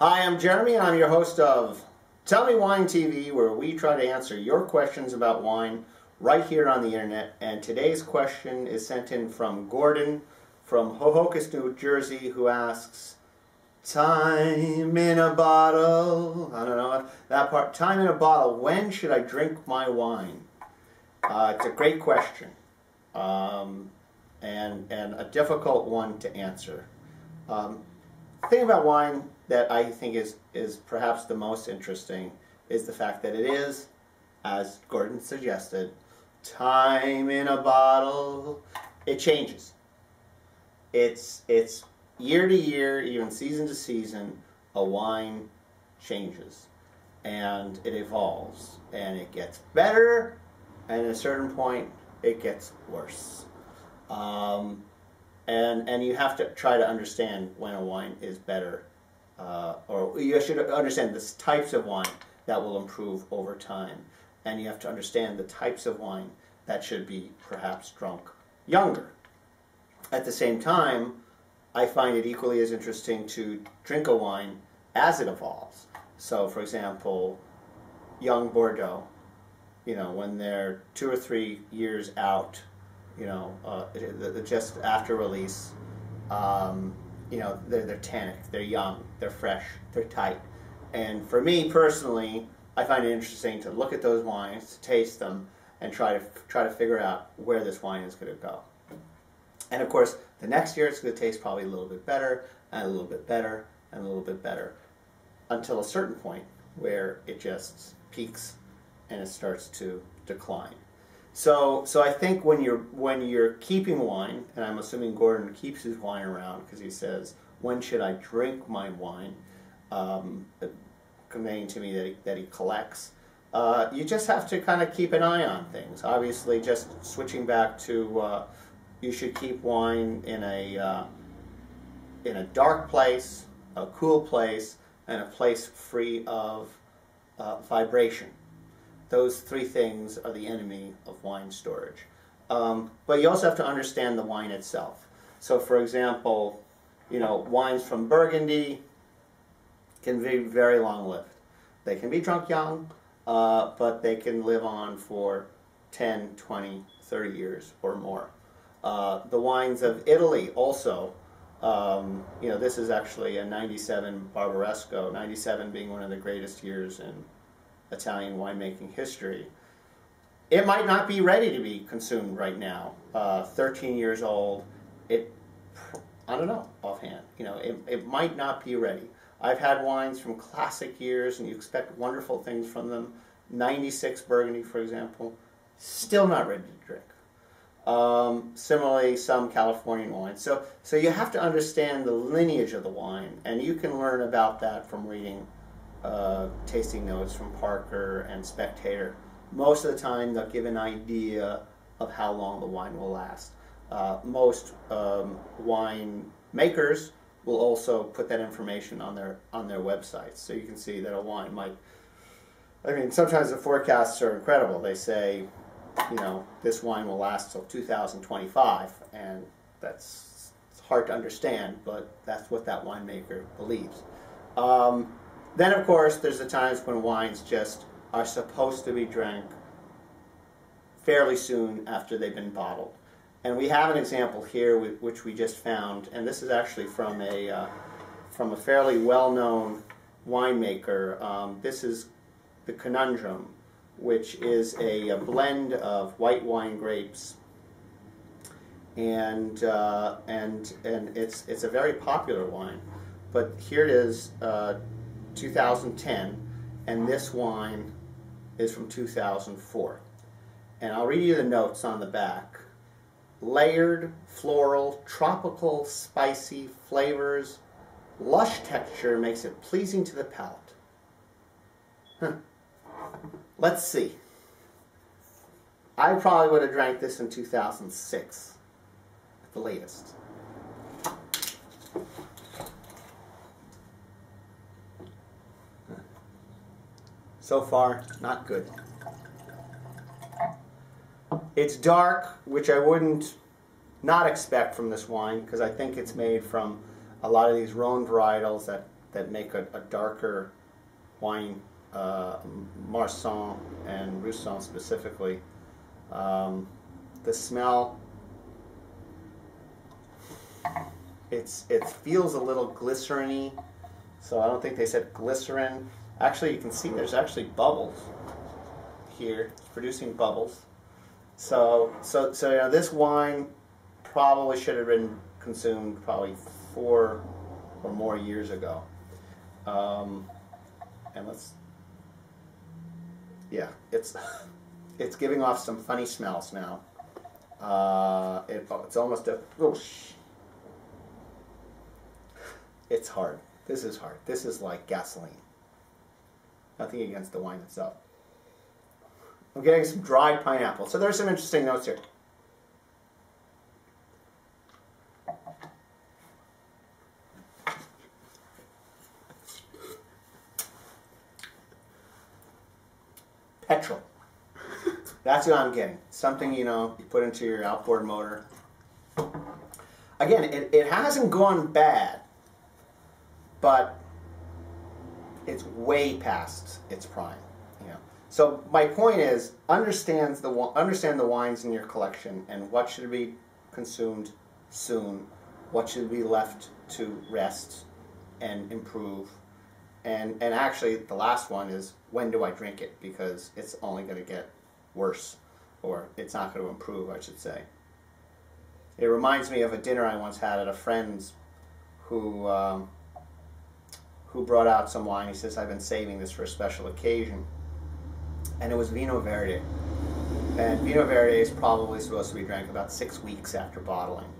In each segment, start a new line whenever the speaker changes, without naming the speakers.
Hi, I'm Jeremy and I'm your host of TmWTV, where we try to answer your questions about wine right here on the internet. And today's question is sent in from Gordon from Hohokus, New Jersey, who asks, time in a bottle, I don't know that part, time in a bottle, when should I drink my wine? It's a great question, and a difficult one to answer. The thing about wine that I think is perhaps the most interesting is the fact that it is, as Gordon suggested, time in a bottle. It changes. It's year to year, even season to season, a wine changes and it evolves and it gets better, and at a certain point it gets worse. And you have to try to understand when a wine is better, or you should understand the types of wine that will improve over time, and you have to understand the types of wine that should be perhaps drunk younger. At the same time, I find it equally as interesting to drink a wine as it evolves. So, for example, young Bordeaux, when they're 2 or 3 years out, just after release, they're tannic, they're young, they're fresh, they're tight. And for me personally, I find it interesting to look at those wines, to taste them, and try to figure out where this wine is going to go. And of course, the next year it's going to taste probably a little bit better, and a little bit better, and a little bit better, until a certain point where it just peaks and it starts to decline. So I think when you're keeping wine, and I'm assuming Gordon keeps his wine around because he says, when should I drink my wine, conveying to me that he collects, you just have to kind of keep an eye on things. Obviously, just switching back to you should keep wine in a dark place, a cool place, and a place free of vibration. Those 3 things are the enemy of wine storage. But you also have to understand the wine itself. So, for example, wines from Burgundy can be very long-lived. They can be drunk young, but they can live on for 10, 20, 30 years or more. The wines of Italy also, this is actually a 97 Barbaresco, 97 being one of the greatest years in Italian winemaking history. It might not be ready to be consumed right now. 13 years old, I don't know offhand. It might not be ready. I've had wines from classic years and you expect wonderful things from them. 96 Burgundy, for example, still not ready to drink. Similarly, some Californian wines. So you have to understand the lineage of the wine, and you can learn about that from reading tasting notes from Parker and Spectator. Most of the time they'll give an idea of how long the wine will last. Most wine makers will also put that information on their websites, so you can see that a wine might, sometimes the forecasts are incredible. They say, this wine will last till 2025, and it's hard to understand, but that's what that winemaker believes. Then, of course, there's the times when wines just are supposed to be drank fairly soon after they've been bottled. And we have an example here which we just found, and this is actually from a fairly well-known winemaker. This is the Conundrum, which is a blend of white wine grapes, and it's a very popular wine. But here it is, 2010, and this wine is from 2004. And I'll read you the notes on the back. Layered, floral, tropical, spicy flavors, lush texture makes it pleasing to the palate. Let's see. I probably would have drank this in 2006 at the latest. So far, not good. It's dark, which I wouldn't not expect from this wine, because I think it's made from a lot of these Rhone varietals that that make a darker wine, Marsanne and Roussanne specifically. The smell, it feels a little glycerin-y, so I don't think they said glycerin. Actually, you can see there's actually bubbles here. It's producing bubbles. So you know, this wine probably should have been consumed probably 4 or more years ago. And yeah, it's giving off some funny smells now. It's almost a, it's hard. This is hard. This is like gasoline. Nothing against the wine itself. I'm getting some dried pineapple. So there's some interesting notes here. Petrol. That's what I'm getting. Something, you know, you put into your outboard motor. Again, it hasn't gone bad, but it's way past its prime. You know. So my point is, understand the wines in your collection and what should be consumed soon, what should be left to rest and improve. And actually, the last one is, when do I drink it? Because it's only going to get worse, or it's not going to improve, I should say. It reminds me of a dinner I once had at a friend's who brought out some wine. He says, I've been saving this for a special occasion. And it was Vino Verde. And Vino Verde is probably supposed to be drank about 6 weeks after bottling.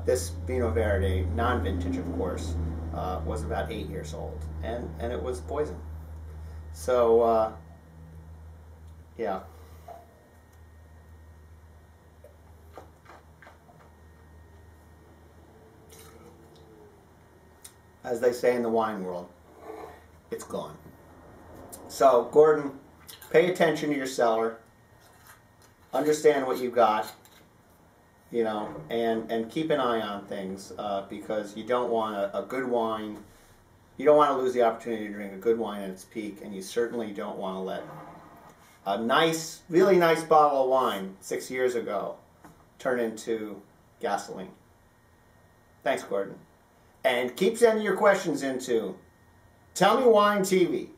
This Vino Verde, non-vintage of course, was about 8 years old. And it was poison. So, yeah. As they say in the wine world, it's gone. So, Gordon, pay attention to your cellar. Understand what you got, you know, and keep an eye on things, because you don't want a good wine. You don't want to lose the opportunity to drink a good wine at its peak, and you certainly don't want to let a nice, really nice bottle of wine 6 years ago turn into gasoline. Thanks, Gordon. And keep sending your questions into TmWTV.